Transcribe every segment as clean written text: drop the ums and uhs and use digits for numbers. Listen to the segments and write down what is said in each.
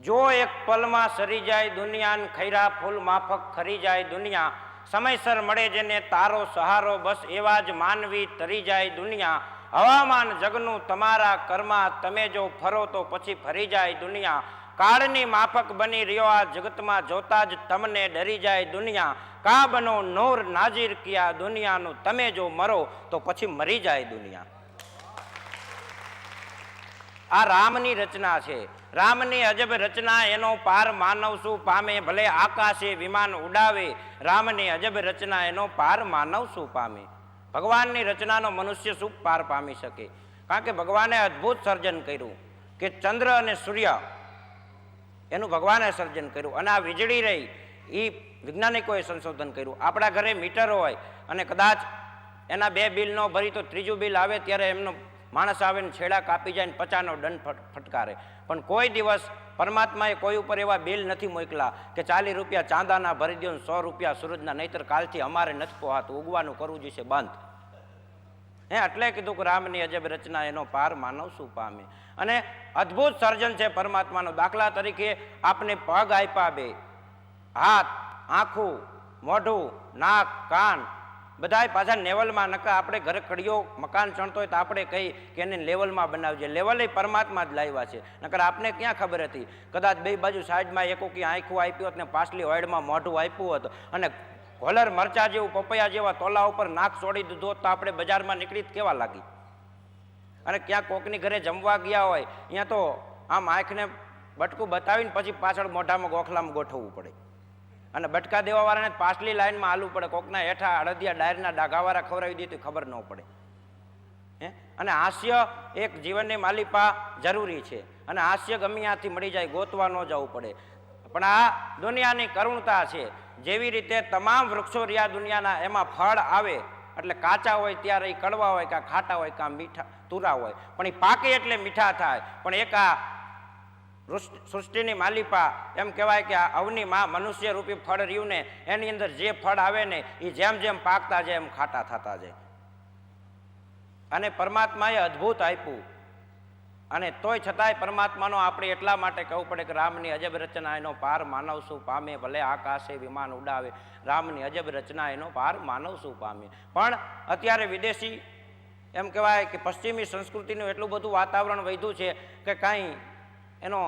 જો એક પલમાં સરી જાય દુનિયાન ખૈરા ફૂલ માફક ખરી જાય દુનિયા સમયસર મળે જેને તારો સહારો બસ એવા જ માનવી તરી જાય દુનિયા હવામાન જગનું તમારા કર્મા તમે જો ફરો તો પછી ફરી જાય દુનિયા કાળની માફક બની રહ્યો આ જગતમાં જોતા જ તમને ડરી જાય દુનિયા કા બનો નૂર નાજીર કિયા દુનિયાનું તમે જો મરો તો પછી મરી જાય દુનિયા। આ રામની રચના છે। રામની અજબ રચના એનો પાર માનવ શું પામે ભલે આકાશે વિમાન ઉડાવે રામની અજબ રચના એનો પાર માનવ શું પામે। ભગવાનની રચનાનો મનુષ્ય શું પાર પામી શકે? કારણ કે ભગવાને અદ્ભુત સર્જન કર્યું કે ચંદ્ર અને સૂર્ય એનું ભગવાને સર્જન કર્યું અને આ વીજળી રહી એ વૈજ્ઞાનિકોએ સંશોધન કર્યું। આપણા ઘરે મીટર હોય અને કદાચ એના 2 બિલ ન ભરી તો ત્રીજું બિલ આવે ત્યારે એમનો માણસ આવે ને છેડા કાપી જાય ને 50નો દંડ ફટકારે, પણ કોઈ દિવસ પરમાત્માએ કોઈ ઉપર એવા બિલ નથી મોકલા કે 40 રૂપિયા ચાંદાના ભરી દો 100 રૂપિયા સૂરજના, નહીતર કાલથી અમારે નથી પોહાતું, ઉગવાનું કરવું જોઈશે બંધ। એટલે કીધું કે રામની અજબ રચના એનો પાર માનવ શું પામે। અને અદ્ભુત સર્જન છે પરમાત્માનો। દાખલા તરીકે આપને પગ આપ્યા 2, હાથ, આંખું, મોઢું, નાક, કાન બધાય પાછા લેવલમાં, નકા આપણે ઘરે કડીઓ મકાન ચણતો હોય તો આપણે કહી કે એને લેવલમાં બનાવજે, લેવલ એ પરમાત્મા જ લાવ્યા છે, નકર આપને ક્યાં ખબર હતી? કદાચ 2 બાજુ સાઈડમાં એકોકી આંખું આપ્યું હોત ને પાછલી વાઈડમાં મોઢું આપ્યું હોત અને કોલર મરચા જેવું પપૈયા જેવા તોલા ઉપર નાક છોડી દીધું હોત તો આપણે બજારમાં નીકળી કેવા લાગી? અને ક્યાં કોકની ઘરે જમવા ગયા હોય અહીંયા તો આમ આંખને બટકું બતાવીને પછી પાછળ મોઢામાં ગોખલામાં ગોઠવવું પડે અને બટકા દેવાવાળાને પાછલી લાઈનમાં હાલવું પડે, કોકના હેઠા અડદિયા ડાયરના ડાઘાવાળા ખવડાવી દીધી ખબર ન પડે। અને હાસ્ય એક જીવનની માલિપા જરૂરી છે અને હાસ્ય ગમે ત્યાંથી મળી જાય, ગોતવા ન જવું પડે। પણ આ દુનિયાની કરુણતા છે। જેવી રીતે તમામ વૃક્ષો રહ્યા દુનિયાના એમાં ફળ આવે એટલે કાચા હોય ત્યારે એ કડવા હોય, કાં ખાટા હોય, કાં મીઠા તુરા હોય, પણ એ પાકે એટલે મીઠા થાય। પણ એક આ સૃષ્ટિની માલિપા એમ કહેવાય કે આ અવની માં મનુષ્ય રૂપી ફળ રહ્યું ને એની અંદર જે ફળ આવે ને એ જેમ જેમ પાકતા જાય એમ ખાટા થતા જાય। અને પરમાત્માએ અદ્ભુત આપ્યું અને તોય છતાંય પરમાત્માનો આપણે એટલા માટે કહેવું પડે કે રામની અજબ રચના એનો પાર માનવ શું પામે ભલે આકાશે વિમાન ઉડાવે રામની અજબ રચના એનો પાર માનવ શું પામે। પણ અત્યારે વિદેશી એમ કહેવાય કે પશ્ચિમી સંસ્કૃતિનું એટલું બધું વાતાવરણ વધ્યું છે કે કાંઈ એનો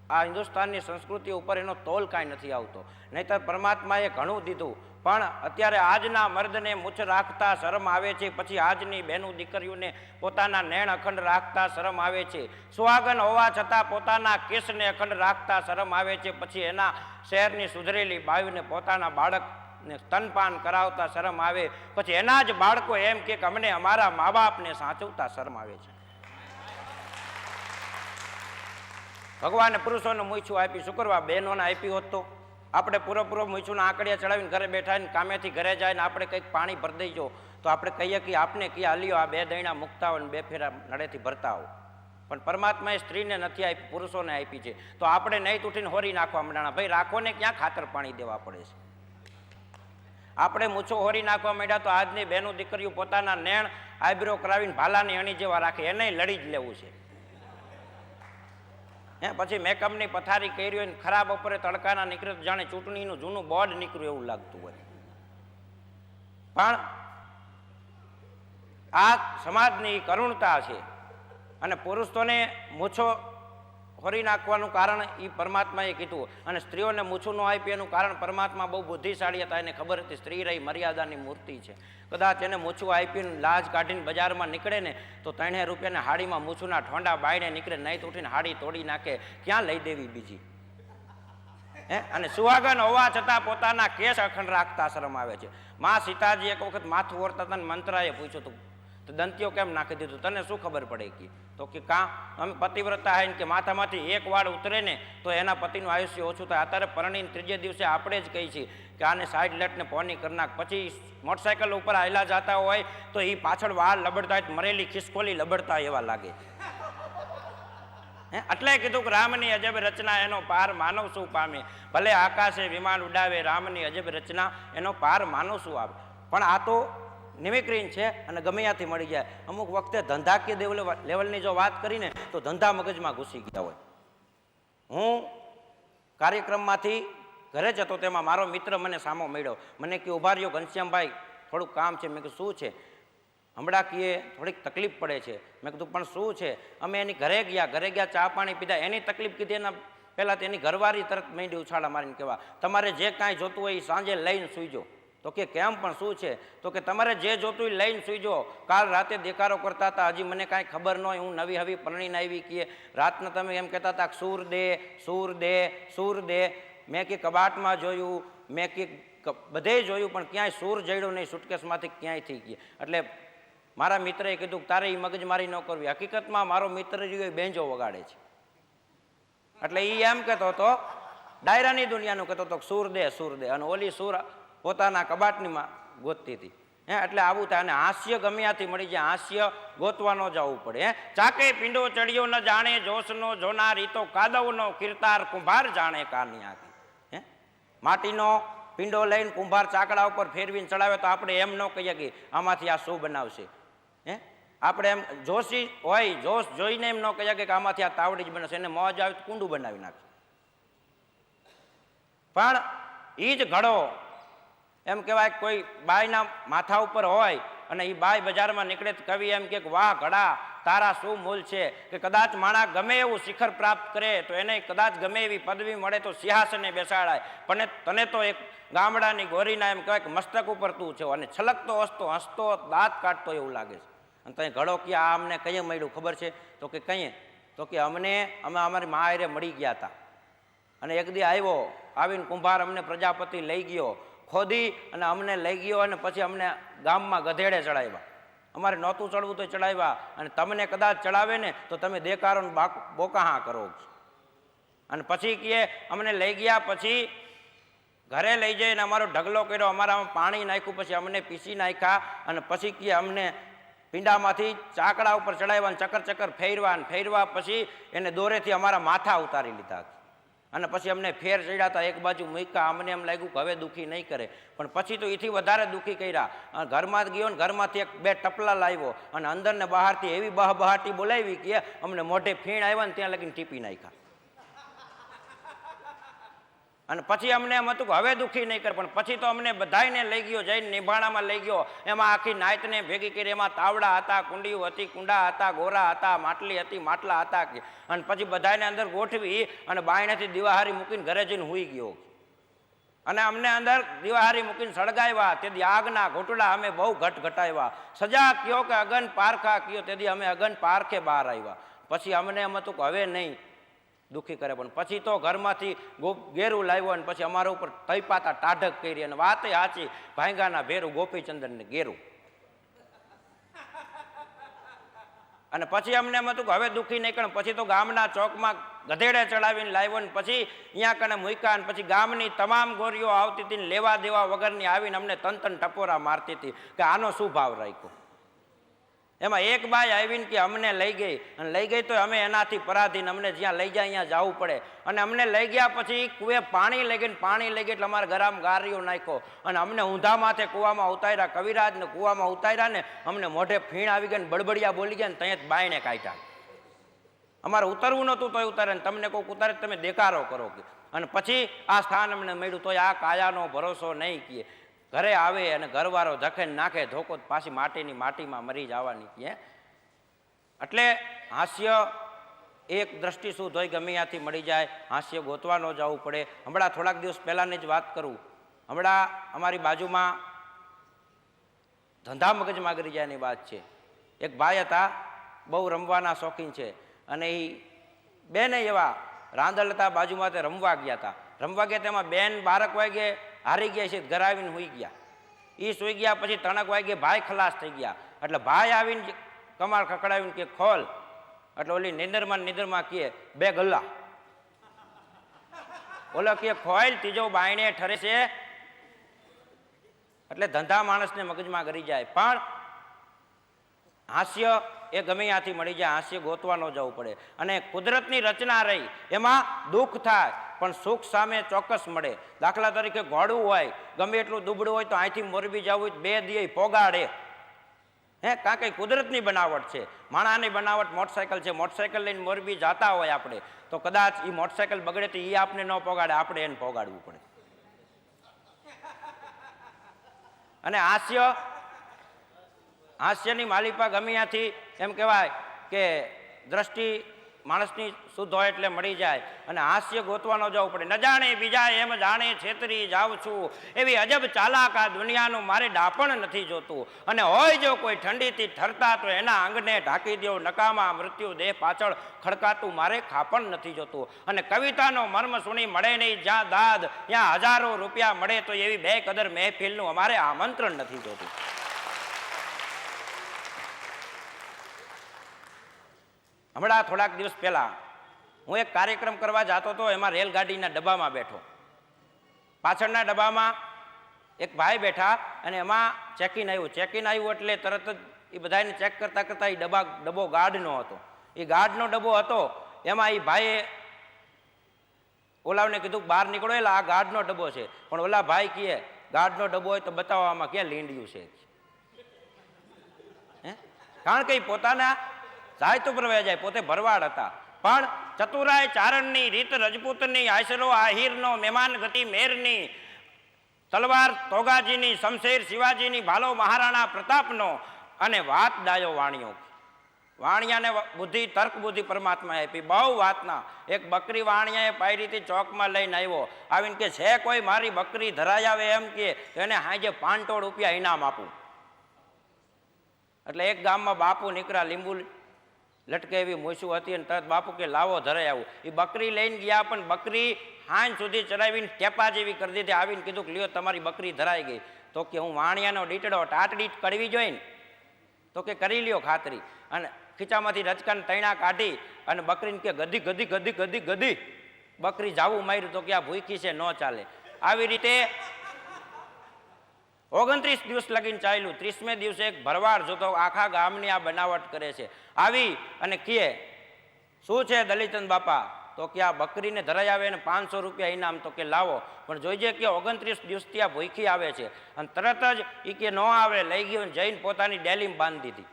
આ હિન્દુસ્તાનની સંસ્કૃતિ ઉપર એનો તોલ કાંઈ નથી આવતો, નહીંતર પરમાત્માએ ઘણું દીધું। પણ અત્યારે આજના મર્દને મૂછ રાખતા શરમ આવે છે, પછી આજની બહેનું દીકરીઓને પોતાના નેણ અખંડ રાખતા શરમ આવે છે, સુહાગન હોવા છતાં પોતાના કેસને અખંડ રાખતા શરમ આવે છે, પછી એના શહેરની સુધરેલી બાયુને પોતાના બાળકને સ્તનપાન કરાવતા શરમ આવે, પછી એના જ બાળકો એમ કે અમને અમારા મા બાપને સાચવતા શરમ આવે છે। ભગવાને પુરુષોને મૂછું આપી, શું કરવા બહેનોને આપી હોત તો આપણે પૂરેપૂરો મૂછુંના આંકડિયા ચડાવીને ઘરે બેઠા ને કામેથી ઘરે જાય ને આપણે કંઈક પાણી ભરી દઈજો તો આપણે કહીએ કે આપને કે આલ્યો આ 2 દૈણા મૂકતા હોય ને 2 ફેરા નડેથી ભરતા હો। પણ પરમાત્માએ સ્ત્રીને નથી આપી, પુરુષોને આપી છે, તો આપણે નહીં તૂટીને હોરી નાખવા માંડ્યા। ભાઈ રાખોને ક્યાં ખાતર પાણી દેવા પડે છે? આપણે મૂછો હોરી નાખવા માંડ્યા તો આજની બહેનો દીકરીઓ પોતાના નેણ આઈબ્રો કરાવીને ભાલાની અણી જેવા રાખે, એને લડી જ લેવું છે। પછી મેકઅપની પથારી કરી હોય ને ખરાબ બપોરે તડકાના નીકળે તો જાણે ચૂંટણીનું જૂનું બોર્ડ નીકળ્યું એવું લાગતું હોય। પણ આ સમાજની કરુણતા છે અને પુરુષોને મૂછો હોરી નાખવાનું કારણ એ પરમાત્માએ કીધું અને સ્ત્રીઓને મૂછું ન આપી એનું કારણ પરમાત્મા બહુ બુદ્ધિશાળી હતા, એને ખબર હતી સ્ત્રી રહી મર્યાદાની મૂર્તિ છે, કદાચ એને મૂછું આપીને લાજ કાઢીને બજારમાં નીકળે ને તો 3 રૂપિયાની હાડીમાં મૂછુંના ઠોંડા બાયણે નીકળે, નહીં ઉઠીને હાડી તોડી નાખે, ક્યાં લઈ દેવી બીજી? અને સુહાગન હોવા છતાં પોતાના કેસ અખંડ રાખતા શરમ આવે છે। માં સીતાજી એક વખત માથું ઓરતા હતા, મંત્રાએ પૂછ્યું હતું તો દંતીઓ કેમ નાખી દીધું, તને શું ખબર પડે કે? તો કે કાં અમે પતિવ્રતા હોય ને કે માથામાંથી એક વાળ ઉતરે ને તો એના પતિનું આયુષ્ય ઓછું થાય। અત્યારે પરણીને 3જે દિવસે આપણે જ કહીએ છીએ કે આને સાઈડ લેટને પોની કરી નાખ, પછી મોટરસાઇકલ ઉપર હાલ્યા જતા હોય તો એ પાછળ વાળ લબડતા હોય મરેલી ખિસકોલી લબડતા એવા લાગે। એટલે કીધું કે રામની અજબ રચના એનો પાર માનવ શું પામે ભલે આકાશે વિમાન ઉડાવે રામની અજબ રચના એનો પાર માનવ શું આવે। પણ આ તો નિમિક્રીન છે અને ગમે ત્યાંથી મળી જાય। અમુક વખતે ધંધાકીય લેવલની જો વાત કરીને તો ધંધા મગજમાં ઘૂસી ગયા હોય। હું કાર્યક્રમમાંથી ઘરે જતો તેમાં મારો મિત્ર મને સામો મળ્યો. મને કે ઉભા રહ્યો ઘનશ્યામભાઈ, થોડુંક કામ છે. મેં કીધું શું છે? હમણાં કીએ થોડીક તકલીફ પડે છે. મેં કીધું પણ શું છે? અમે એની ઘરે ગયા ચા પાણી પીધા. એની તકલીફ કીધી એના પહેલાં તેની ઘરવાળી તરત માંડી ઉછાળા મારીને કહેવા, તમારે જે કાંઈ જોતું હોય એ સાંજે લઈને સૂઈજો. તો કે કેમ પણ શું છે? તો કે તમારે જે જોતું હોય લઈને સૂઈજો. કાલ રાતે દેકારો કરતા હતા, હજી મને કાંઈ ખબર ન હોય, હું નવી હવી પરણીને આવી કીએ. રાતના તમે એમ કહેતા હતા સૂર દે સૂર દે સૂર દે. મેં કે કબાટમાં જોયું, મેં કે બધે જોયું, પણ ક્યાંય સૂર જડ્યો નહીં સુટકેસમાંથી ક્યાંય થઈ ગઈ. એટલે મારા મિત્રએ કીધું તારે એ મગજમારી ન કરવી. હકીકતમાં મારો મિત્ર રહ્યો એ બેંજો વગાડે છે. એટલે એ એમ કહેતો હતો, ડાયરાની દુનિયાનું કહેતો હતો સૂર દે, અને ઓલી સૂર પોતાના કબાટનીમાં ગોતતી હતી. એટલે આવું થાય. અને હાસ્ય ગમે ત્યાંથી મળી જાય, હાસ્ય ગોતવા ન જવું પડે. ચાકે પીંડો ચડ્યો ન જાણે જોશનો જોનાર, ઈ તો કાદવનો કીર્તાર કુંભાર જાણે કાની આંખી. માટીનો પીંડો લઈને કુંભાર ચાકડા ઉપર ફેરવીને ચડાવે તો આપણે એમ ન કહીએ કે આમાંથી આ શું બનાવશે. આપણે એમ જોશી હોય, જોશ જોઈને એમ ન કહીએ કે આમાંથી આ તાવડી જ બનશે. એને મોજ આવે તો કુંડું બનાવી નાખે. પણ એ જ ઘડો એમ કહેવાય કોઈ બાયના માથા ઉપર હોય અને એ બાય બજારમાં નીકળે તો કવિ એમ કે વાહ ઘડા તારા શું મૂલ છે, કે કદાચ માણસ ગમે એવું શિખર પ્રાપ્ત કરે તો એને કદાચ ગમે એવી પદવી મળે તો સિંહાસને બેસાડાય, પણ તને તો એક ગામડાની ગોરીના એમ કહેવાય કે મસ્તક ઉપર તું છે. અને છલકતો હસતો દાંત કાઢતો એવું લાગે છે. અને ત્યાં ઘડો કે આ અમને કઈએ મળ્યું ખબર છે? તો કે કહીએ. તો કે અમે અમારી મા હારે મળી ગયા હતા, અને એક દી આવ્યો, આવીને કુંભાર અમને પ્રજાપતિ લઈ ગયો, ખોદી અને અમને લઈ ગયો, અને પછી અમને ગામમાં ગધેડે ચડાવ્યા. અમારે નહોતું ચડવું તો ચડાવ્યા, અને તમને કદાચ ચડાવે ને તો તમે દેકારો બોકાહા કરો. અને પછી કહે અમને લઈ ગયા, પછી ઘરે લઈ જઈને અમારો ઢગલો કર્યો, અમારામાં પાણી નાખ્યું, પછી અમને પીસી નાખ્યા, અને પછી કહે અમને પીંડામાંથી ચાકડા ઉપર ચડાવ્યા, ચક્કર ફેરવા પછી એને દોરેથી અમારા માથા ઉતારી લીધા. અને પછી અમને ફેર ચડ્યા હતા, એક બાજુ મૂક્યા. અમને એમ લાગ્યું કે હવે દુઃખી નહીં કરે, પણ પછી તો એથી વધારે દુઃખી કર્યા. ઘરમાં ગયો ને ઘરમાંથી બે ટપલા લાવ્યો, અને અંદર ને બહારથી એવી બહાટી બોલાવી કે અમને મોઢે ફીણ આવ્યા ને ત્યાં લગીને ટીપી નાખ્યા. અને પછી અમને એમ હતું કે હવે દુઃખી નહીં કરે, પણ પછી તો અમને બધાને લઈ ગયો, જઈને નિભાણામાં લઈ ગયો. એમાં આખી નાયતને ભેગી કરી. એમાં તાવડા હતા, કુંડીઓ હતી, કુંડા હતા, ગોરા હતા, માટલી હતી, માટલા હતા. અને પછી બધાને અંદર ગોઠવી અને બાયણેથી દીવાહારી મૂકીને ઘરે જઈને હુઈ ગયો. અને અમને અંદર દીવાહારી મૂકીને સળગાવ્યા. તેથી આગના ઘોટડા અમે બહુ ઘટાવ્યા. સજા કયો કે અગન પારખા કયો, તેથી અમે અગન પારખે બહાર આવ્યા. પછી અમને એમ હતું કે હવે નહીં દુઃખી કરે, પણ પછી તો ઘરમાંથી ગેરું લાવ્યો, અને પછી અમારા ઉપર તૈપાતા ટાઢક કરી. અને વાતે સાચી, ભાંગાના ભેરું ગોપીચંદનને ગેરું. અને પછી અમને એમ હતું કે હવે દુઃખી નહીં કરે. પછી તો ગામના ચોકમાં ગધેડે ચડાવીને લાવ્યો, ને પછી અહીંયા કને મૂક્યા. અને પછી ગામની તમામ ગોરીઓ આવતી હતી, લેવા દેવા વગરની આવીને અમને તન ટપોરા મારતી હતી કે આનો શું ભાવ રાખ્યો. એમાં એક બાઈ આવીને કે અમને લઈ ગઈ, અને લઈ ગઈ તો અમે એનાથી પરાધીન, અમને જ્યાં લઈ જાય અહીંયા જવું પડે. અને અમને લઈ ગયા પછી કુએ પાણી લઈ ગઈ, પાણી લઈ ગઈ એટલે અમારા ઘરમાં ગારીઓ નાખ્યો, અને અમને ઊંધા માથે કૂવામાં ઉતાર્યા. કવિરાજને કૂવામાં ઉતાર્યા ને અમને મોઢે ફીણ આવી ગઈ, ને બળબડિયા બોલી ગયા, ને ત્યાં જ બાયણે કાઢ્યા. અમારે ઉતરવું નહોતું તોય ઉતારે, ને તમને કોઈક ઉતારે તમે દેકારો કરો. અને પછી આ સ્થાન અમને મળ્યું. તો આ કાયાનો ભરોસો નહીં કીએ. ઘરે આવે અને ઘરવાળો જખેને નાખે ધોકો, પાછી માટીમાં મરી જવાની કહે. એટલે હાસ્ય એક દ્રષ્ટિ શુદ્ધ હોય, ગમે ત્યાંથી મળી જાય. હાસ્ય ગોતવા ન જવું પડે. હમણાં થોડાક દિવસ પહેલાંની જ વાત કરું. હમણાં અમારી બાજુમાં ધંધા મગજમાં ગરી જાયની વાત છે. એક ભાઈ હતા, બહુ રમવાના શોખીન છે, અને એ બેને એવા રાંદલ હતા બાજુમાં, તે રમવા ગયા હતા. તેમાં બેન 12 વાગે હારી ગયા છે, ઘર આવીને સૂઈ ગયા. એ સૂઈ ગયા પછી 3 વાગે ભાઈ ખલાસ થઈ ગયા. એટલે ભાઈ આવીને કમાર ખકડાવીને કે ખોલ. એટલે ઓલી નિંદરમાં કહે 2 ગલ્લા. ઓલો કે ખોલ, ત્રીજો બાયણે ઠરે છે. એટલે ધંધા માણસને મગજમાં ગરી જાય. પણ હાસ્ય એ ગમે ત્યાંથી મળી જાય. હાસ્ય ગોતવા ન જવું પડે. અને કુદરતની રચના રહી, એમાં દુઃખ થાય પણ સુખ સામે ચોક્કસ મળે. દાખલા તરીકે ઘોડું હોય, ગમે એટલું દુબળું હોય તો અહીંથી મોરબી જવું હોય 2 દિવસ પોગાડે. કાં કંઈ કુદરતની બનાવટ છે, માણાની બનાવટ મોટરસાયકલ છે, મોટરસાયકલ લઈને મોરબી જતા હોય આપણે તો કદાચ એ મોટરસાયકલ બગડે તો એ આપણે ન પોગાડે, આપણે એને પોગાડવું પડે. અને હાસ્યની માલિપા ગમે ત્યાંથી એમ કહેવાય કે દ્રષ્ટિ માણસની શુદ્ધ હોય એટલે મળી જાય, અને હાસ્ય ગોતવાનો જવું પડે. ન જાણે બીજા એમ જાણે છેતરી જાઉં છું, એવી અજબ ચાલાક આ દુનિયાનું મારે ડાપણ નથી જોતું. અને હોય જો કોઈ ઠંડીથી ઠરતા તો એના અંગને ઢાંકી દો, નકામા મૃત્યુ દેહ પાછળ ખડકાતું મારે ખાપણ નથી જોતું. અને કવિતાનો મર્મ સુણી મળે નહીં જ્યાં દાદ, ત્યાં હજારો રૂપિયા મળે તો એવી બે કદર મહેફિલનું અમારે આમંત્રણ નથી જોતું. હમણાં થોડાક દિવસ પહેલા હું એક કાર્યક્રમ કરવા જતો હતો, એમાં રેલગાડીના ડબ્બામાં બેઠો. પાછળના ડબ્બામાં એક ભાઈ બેઠા અને એમાં ચેકિન આવ્યું એટલે તરત જ એ બધાને ચેક કરતા કરતા એ ડબ્બો ગાર્ડનો હતો. એ ગાર્ડનો ડબ્બો હતો. એમાં એ ભાઈએ ઓલાને કીધું બહાર નીકળો, એટલે આ ગાર્ડનો ડબ્બો છે. પણ ઓલા ભાઈ કહે ગાર્ડનો ડબ્બો હોય તો બતાવવામાં ક્યાં લીંડિયું છે. કારણ કે પોતાના સાહિત્ય પર જાય, પોતે ભરવાડ હતા. પણ ચતુરાય ચારણની રીત રજપૂતની, આશરો આહિરનો, મહેમાન ગતિ મેરની, તલવાર તોગાજીની, શમશેર શિવાજીની, ભાલો મહારાણા પ્રતાપનો, અને વાત ડાયો વાણિયો. વાણિયાને બુદ્ધિ, તર્ક બુદ્ધિ પરમાત્માએ આપી, બહુ વાતના. એક બકરી વાણિયાએ પાયરીથી ચોકમાં લઈને આવ્યો, આવીને કે છે કોઈ મારી બકરી ધરાઈ આવે એમ કે એને હાજે 500 રૂપિયા ઇનામ આપું. એટલે એક ગામમાં બાપુ નીકળ્યા, લીંબુ લટકે એવી મૂછું હતી, અને તરત બાપુ કે લાવો ધરાઈ આવું. એ બકરી લઈને ગયા, પણ બકરી હાંજ સુધી ચડાવીને ટેપા જેવી કરી દીધી. આવીને કીધું કે લ્યો તમારી બકરી ધરાઈ ગઈ. તો કે હું વાણિયાનો ડીટડો, ટાટડી કડવી જોઈને તો કે કરી લ્યો ખાતરી. અને ખીચામાંથી રચકાને તૈણા કાઢી અને બકરીને કે ગધી ગધી ગધી ગધી ગધી. બકરી જાવું માર્યું તો કે આ ભૂખી છે, ન ચાલે. આવી રીતે 29 દિવસ લગીને ચાલ્યું. 30મે દિવસે એક ભરવાડ જોતો આખા ગામની આ બનાવટ કરે છે. આવી અને કહે શું છે દલિતન બાપા? તો કે આ બકરીને ધરાઈ આવે ને 500 રૂપિયા ઇનામ. તો કે લાવો. પણ જોઈજે કે 29 દિવસથી આ ભૂખી આવે છે. અને તરત જ એ કે ન આવે, લઈ ગયો જઈને પોતાની ડેલીમાં બાંધી દીધી.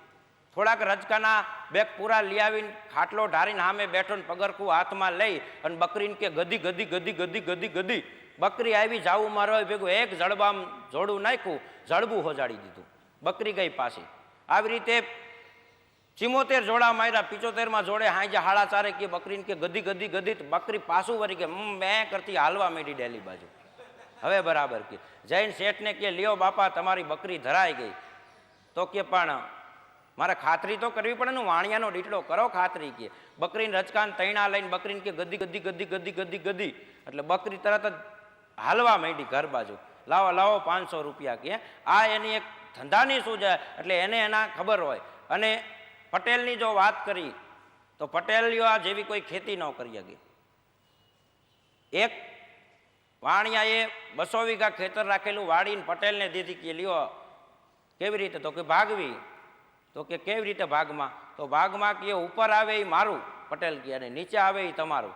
થોડાક રજકાના બેગ પૂરા લઈ આવીને ખાટલો ઢારીને સામે બેઠો ને પગરખું હાથમાં લઈ અને બકરીને કે ગધી ગધી ગધી ગધી ગધી ગધી. બકરી આવી જાવું મારો ભેગું એક જડબામ જોડું નાખ્યું, જડબું હોજાડી દીધું. બકરી ગઈ પાછી. આવી રીતે 74 જોડા માર્યા. 75માં જોડે હાંજે 4:30 કે બકરીને કે ગધી ગધી ગધી. બકરી પાછું વળી કે મેં કરતી હાલવા માંડી ડેલી બાજુ. હવે બરાબર કે જૈન શેઠને કે લ્યો બાપા તમારી બકરી ધરાઈ ગઈ. તો કે પણ મારે ખાતરી તો કરવી પડે ને, વાણિયાનો ડીટડો કરો ખાતરી. કે બકરીને રચકાન તૈણા લઈને બકરીને કે ગધી ગધી ગધી ગધી ગધી ગધી. એટલે બકરી તરત જ હાલવા માંડી ઘર બાજુ. લાવો લાવો 500 રૂપિયા. કે આ એની એક ધંધાની શું છે, એટલે એને એના ખબર હોય. અને પટેલની જો વાત કરી તો પટેલીઓ આ જેવી કોઈ ખેતી ન કરી શકે. એક વાણિયાએ 200 વીઘા ખેતર રાખેલું વાડીને પટેલને દીધી કે લ્યો. કેવી રીતે? તો કે ભાગવી. તો કે કેવી રીતે ભાગમાં? તો ભાગમાં કે ઉપર આવે એ મારું, પટેલ કે, અને નીચે આવે એ તમારું.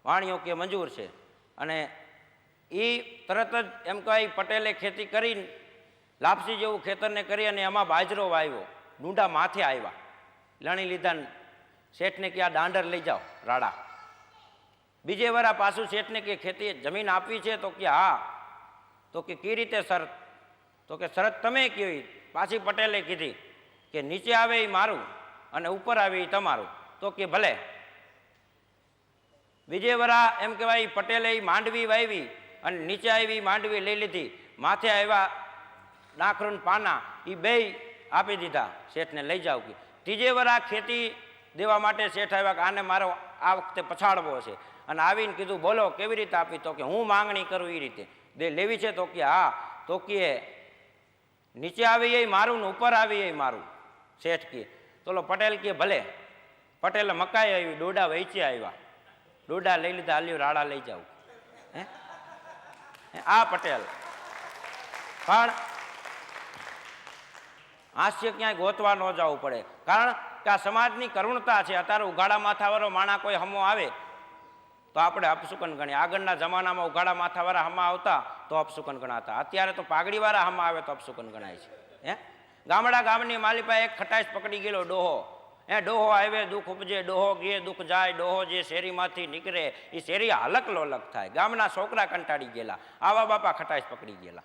વાણિયો કે મંજૂર છે. અને એ તરત જ એમ કહે પટેલે ખેતી કરીને લાપસી જેવું ખેતરને કરી અને એમાં બાજરો વાવ્યો. ડુંડા માથે આવ્યા, લણી લીધા. શેઠને કે આ દાંડર લઈ જાઓ રાડા. બીજે વરા પાછું શેઠને કે ખેતી જમીન આપવી છે? તો કે હા. તો કે કઈ રીતે શરત? તો કે શરત તમે કેવી? પાછી પટેલે કીધી કે નીચે આવે એ મારું અને ઉપર આવે એ તમારું. તો કે ભલે. બીજે વરા એમ કહેવાય પટેલે માંડવી વાવી અને નીચે આવી માંડવી લઈ લીધી. માથે આવ્યા ડાંખરું પાના, એ બે આપી દીધા શેઠને, લઈ જાવ કે. ત્રીજે વરા ખેતી દેવા માટે શેઠ આવ્યા કે આને મારો આ વખતે પછાડવો છે. અને આવીને કીધું બોલો કેવી રીતે આપી? તો કે હું માંગણી કરું એ રીતે લેવી છે. તો કે હા. તો કે નીચે આવી એ મારું ને ઉપર આવી એ મારું. શેઠ કે ચલો. પટેલ કે ભલે. પટેલે મકાઈ આવી, ડોડા વેચી આવ્યા. ડોડા લઈ લીધા, હાલ્યું રાડા લઈ જાવ. આ પટેલ. પણ હાસ્ય ક્યાંય ગોતવા ન જવું પડે, કારણ કે આ સમાજની કરુણતા છે. અત્યારે ઉઘાડા માથાવાળો માણા કોઈ હમો આવે તો આપણે અપશુકન ગણીએ. આગળના જમાનામાં ઉઘાડા માથાવાળા હમા આવતા તો અપશુકન ગણાતા. અત્યારે તો પાઘડીવાળા હમા આવે તો અપશુકન ગણાય છે. ગામની માલિપા એક ખટાઈશ પકડી ગયેલો ડોહો. ડોહો આવે દુઃખ ઉપજે, ડોહો ગયે દુઃખ જાય, ડોહો જે શેરીમાંથી નીકળે એ શેરી હલક લોલક થાય. ગામના છોકરા કંટાળી ગયેલા, આવા બાપા ખટાઈશ પકડી ગયેલા.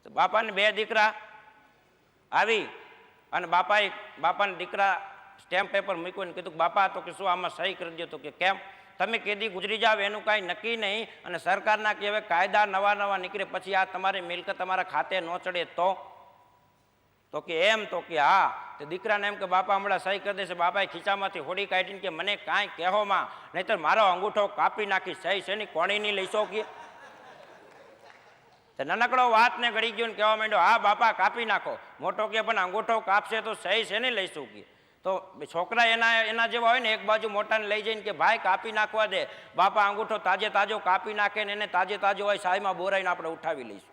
બાપાને 2 દીકરા આવી અને બાપાને દીકરા સ્ટેમ્પ પેપર મૂક્યું કીધું બાપા તો કે શું આમાં સહી કરી દો. તો કે કેમ, તમે કેદી ગુજરી જાવ એનું કાંઈ નક્કી નહીં, અને સરકારના કે હવે કાયદા નવા નીકળે પછી આ તમારી મિલકત તમારા ખાતે ન ચડે તો કે એમ. તો કે હા. તો દીકરાને એમ કે બાપા હમણાં સહી કરી દેશે. બાપાએ ખીચામાંથી હોડી કાઢીને કે મને કાંઈ કહેવામાં, નહીતર મારો અંગૂઠો કાપી નાખી. સહી શેની કોણીની લઈશો કે નાનકડો વાતને ગળી ગયો ને કહેવા માંડ્યો હા બાપા કાપી નાખો. મોટો કે પણ અંગૂઠો કાપશે તો સહી શેની લઈશું કે. તો છોકરા એના જેવા હોય ને, એક બાજુ મોટાને લઈ જઈને કે ભાઈ કાપી નાખવા દે. બાપા અંગૂઠો તાજો કાપી નાખે ને એને તાજો હોય સાયમાં બોરાઈને આપણે ઉઠાવી લઈશું.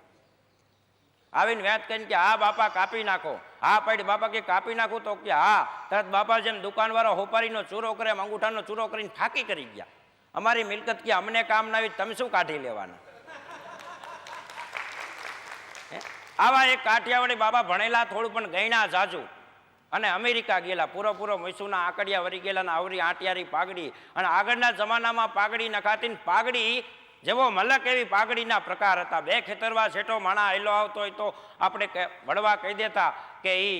આવીને વ્યાત કરીને કે હા બાપા કાપી નાખો. હા પાડી બાપા કે કાપી નાખું. તો કે હા. તરત બાપા જેમ દુકાનવાળો હોપારીનો ચૂરો કરે એમ અંગૂઠાનો ચૂરો કરીને ફાંકી કરી ગયા. અમારી મિલકત કે અમને કામ ના આવી, તમે શું કાઢી લેવાના. આવા એક કાઠિયાવાડી બાબા ભણેલા, થોડું પણ ગયણા જાજુ, અને અમેરિકા ગયેલા. પૂરો મૈસૂરના આંકડિયા વરી ગયેલા ને આવરી આંટિયારી પાઘડી. અને આગળના જમાનામાં પાઘડી નખાતી, પાઘડી જેવો મલક એવી પાઘડીના પ્રકાર હતા. 2 ખેતરવા છેટો માણા હેલો આવતો હોય તો આપણે વડવા કહી દેતા કે એ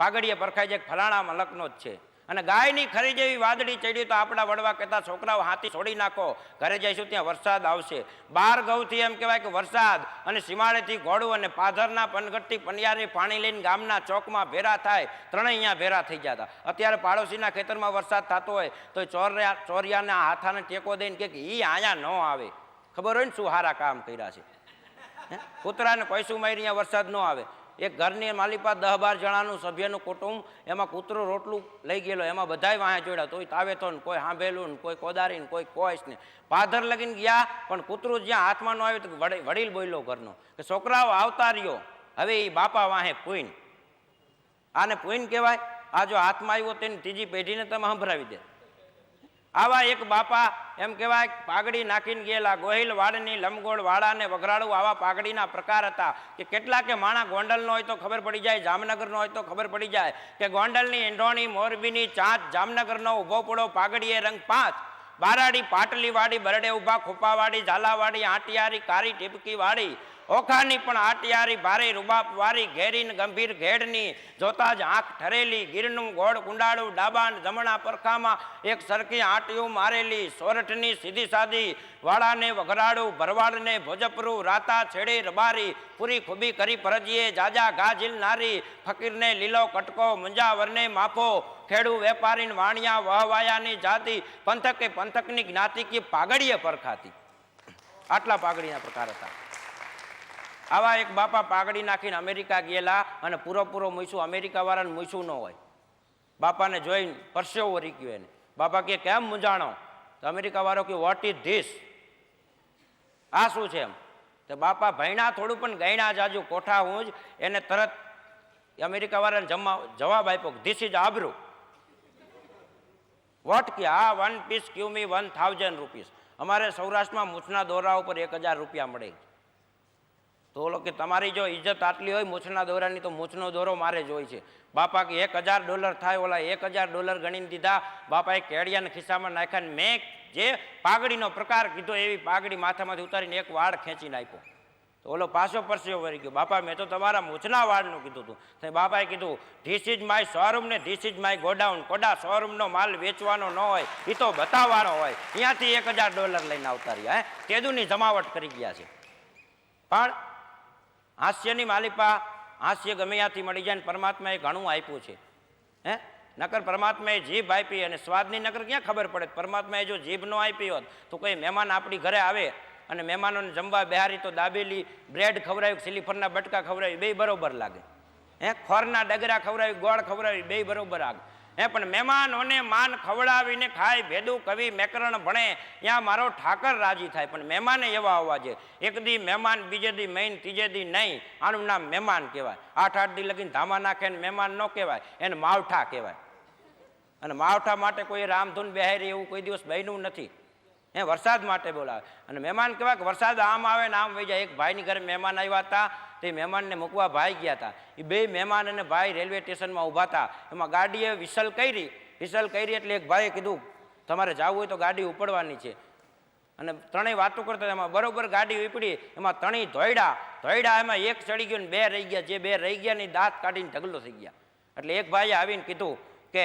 પાઘડીએ પરખાઈ જાય ફલાણા મલકનો જ છે. અને ગાયની ખરી જેવી વાદળી ચડી તો આપણા વડવા કહેતા છોકરાઓ હાથી છોડી નાખો, ઘરે જઈશું ત્યાં વરસાદ આવશે. 12 ગૌથી એમ કહેવાય કે વરસાદ, અને સીમાડેથી ઘોડું, અને પાધરના પનગટથી પનિયારે પાણી લઈને ગામના ચોકમાં ભેરા થાય. ત્રણેય અહીંયા ભેરા થઈ જતા. અત્યારે પાડોશીના ખેતરમાં વરસાદ થતો હોય તો ચોરિયાના હાથાને ટેકો દઈને કે એ અહીંયા ન આવે. ખબર હોય ને શું સારા કામ કર્યા છે. કૂતરાને પૈસું મારી અહીંયા વરસાદ ન આવે. એક ઘરની માલિપા 10-12 જણાનું સભ્યનું કુટુંબ, એમાં કૂતરો રોટલું લઈ ગયેલો, એમાં બધાય વાંહે જોડ્યા. તોય તાવે તો ને કોઈ સાંભળેલું ને કોઈ કોદારી ને કોઈ કોઈશ ને પાધર લગીને ગયા, પણ કૂતરું જ્યાં હાથમાં ન આવ્યું તો વડીલ બોલ્યો ઘરનો કે છોકરાઓ આવતા રહ્યો. હવે એ બાપા વાહે પૂઈન, આને પૂઈન કહેવાય. આ જો હાથમાં આવ્યો તેની ત્રીજી પેઢીને તમે સંભળાવી દે. આવા એક બાપા એમ કહેવાય પાઘડી નાખીને ગયેલા. ગોહિલ વાડની લંબગોળ વાળાને વઘરાળું આવા પાઘડીના પ્રકાર હતા કે કેટલાકે માણા ગોંડલનો હોય તો ખબર પડી જાય, જામનગરનો હોય તો ખબર પડી જાય કે ગોંડલની ઈંઢોણી, મોરબીની ચાંચ, જામનગરનો ઊભો પડો પાઘડીએ રંગ 5. બારાડી, પાટલી વાડી, બરડે ઊભા, ખોપાવાડી, ઝાલાવાડી, આંટિયારી, કારી ટીપકી વાડી, ઓખાની પણ આટિયારી, ભારે રૂબાપ વારી, ઘેરીને ગંભીર ઘેડની, જોતા જ આંખ ઠરેલી, ગીરનું ગોળ કુંડાળું, ડાબા જમણા પરખામાં એક સરખી આંટીયું મારેલી, સોરઠની સીધી સાદી, વાળાને વઘરાડું, ભરવાડને ભોજપરું, રાતા છેડે રબારી, પૂરી ખૂબી કરી પરજીએ, જાજા ગાજીલ નારી, ફકીરને લીલો કટકો, મુંજાવરને માફો, ખેડૂ વેપારીને વાણિયા વહવાયાની જાતિ, પંથકે પંથકની જ્ઞાતિ કી પાઘડીએ પરખાતી. આટલા પાઘડીના પ્રકાર હતા. આવા એક બાપા પાઘડી નાખીને અમેરિકા ગયેલા, અને પૂરો મૂછું અમેરિકા વાળાને મૂછું ન હોય. બાપાને જોઈને પરસેવો વરી ગયો એને. બાપા કે કેમ મૂંઝાણો? તો અમેરિકા વાળો કે વોટ ઇઝ ધીસ, આ શું છે એમ? તો બાપા ભણ્યા થોડું પણ ગયણા જાજુ, કોઠા હું જ. એને તરત અમેરિકા વાળાને જવાબ આપ્યો ધીસ ઇઝ આબરૂ. વોટ કે હા 1 પીસ ક્યુ મી 1000 રૂપીસ. અમારે સૌરાષ્ટ્રમાં મૂછના દોરા ઉપર 1000 રૂપિયા મળે. તો ઓલો કે તમારી જો ઇજ્જત આટલી હોય મૂછના દોરાની તો મૂછનો દોરો મારે જ હોય છે. બાપા કે $1000 થાય. ઓલા $1000 ગણીને દીધા. બાપાએ કેડિયાના ખિસ્સામાં નાખ્યા ને મેં જે પાઘડીનો પ્રકાર કીધો એવી પાઘડી માથામાંથી ઉતારીને એક વાળ ખેંચીને આપ્યો. તો ઓલો પાછો પરસ્યો વળી ગયો. બાપા મેં તો તમારા મૂછના વાળનું કીધું હતું. તો બાપાએ કીધું ધીસ ઇઝ માય શોરૂમ ને ધીસ ઇઝ માય ગોડાઉન. કોડા શોરૂમનો માલ વેચવાનો ન હોય, એ તો બતાવવાનો હોય. અહીંયાથી $1000 લઈને આવતા રહ્યા. તેદુની જમાવટ કરી ગયા છે. પણ હાસ્યની માલિપા, હાસ્ય ગમે ત્યાંથી મળી જાય ને પરમાત્માએ ઘણું આપ્યું છે. નકર પરમાત્માએ જીભ આપી, અને સ્વાદની નકર ક્યાં ખબર પડે? પરમાત્માએ જો જીભ ન આપી હોત તો કોઈ મહેમાન આપણી ઘરે આવે અને મહેમાનોને જમવા બેહારી તો દાબેલી બ્રેડ ખવડાવી, સિલીફરના બટકા ખવડાવી, બે બરોબર લાગે. ખોરના ડગરા ખવડાવી, ગોળ ખવડાવી, બે બરોબર લાગે. પણ મહેમાનોને માન ખવડાવીને ખાય, ભેદું કવિ મેકરણ ભણે, ત્યાં મારો ઠાકર રાજી થાય. પણ મહેમાને એવા આવવા છે. એક દી મહેમાન, બીજે દી મહિન, ત્રીજે દી નહીં. આનું નામ મહેમાન કહેવાય. 8-8 દી લગીને ધામા નાખે ને મહેમાન ન કહેવાય, એને માવઠા કહેવાય. અને માવઠા માટે કોઈ રામધૂન બેહારી એવું કોઈ દિવસ બન્યું નથી. વરસાદ માટે બોલાવે. અને મહેમાન કહેવાય કે વરસાદ આમ આવે ને આમ વહી જાય. એક ભાઈની ઘરે મહેમાન આવ્યા હતા, તે મહેમાનને મૂકવા ભાઈ ગયા હતા. એ બે મહેમાન અને ભાઈ રેલવે સ્ટેશનમાં ઊભા હતા. એમાં ગાડીએ વિસલ કરી એટલે એક ભાઈએ કીધું તમારે જવું હોય તો ગાડી ઉપડવાની છે. અને ત્રણેય વાતો કરતા એમાં બરોબર ગાડી ઉપડી. એમાં ત્રણેય ધોયડા એમાં એક ચડી ગયો ને બે રહી ગયા. જે બે રહી ગયા ને દાંત કાઢીને ઢગલો થઈ ગયા. એટલે એક ભાઈએ આવીને કીધું કે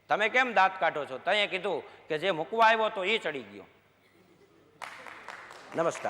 તમે કેમ દાંત કાઢો છો? તઈએ કીધું કે જે મૂકવા આવ્યો તો એ ચડી ગયો. નમસ્કાર.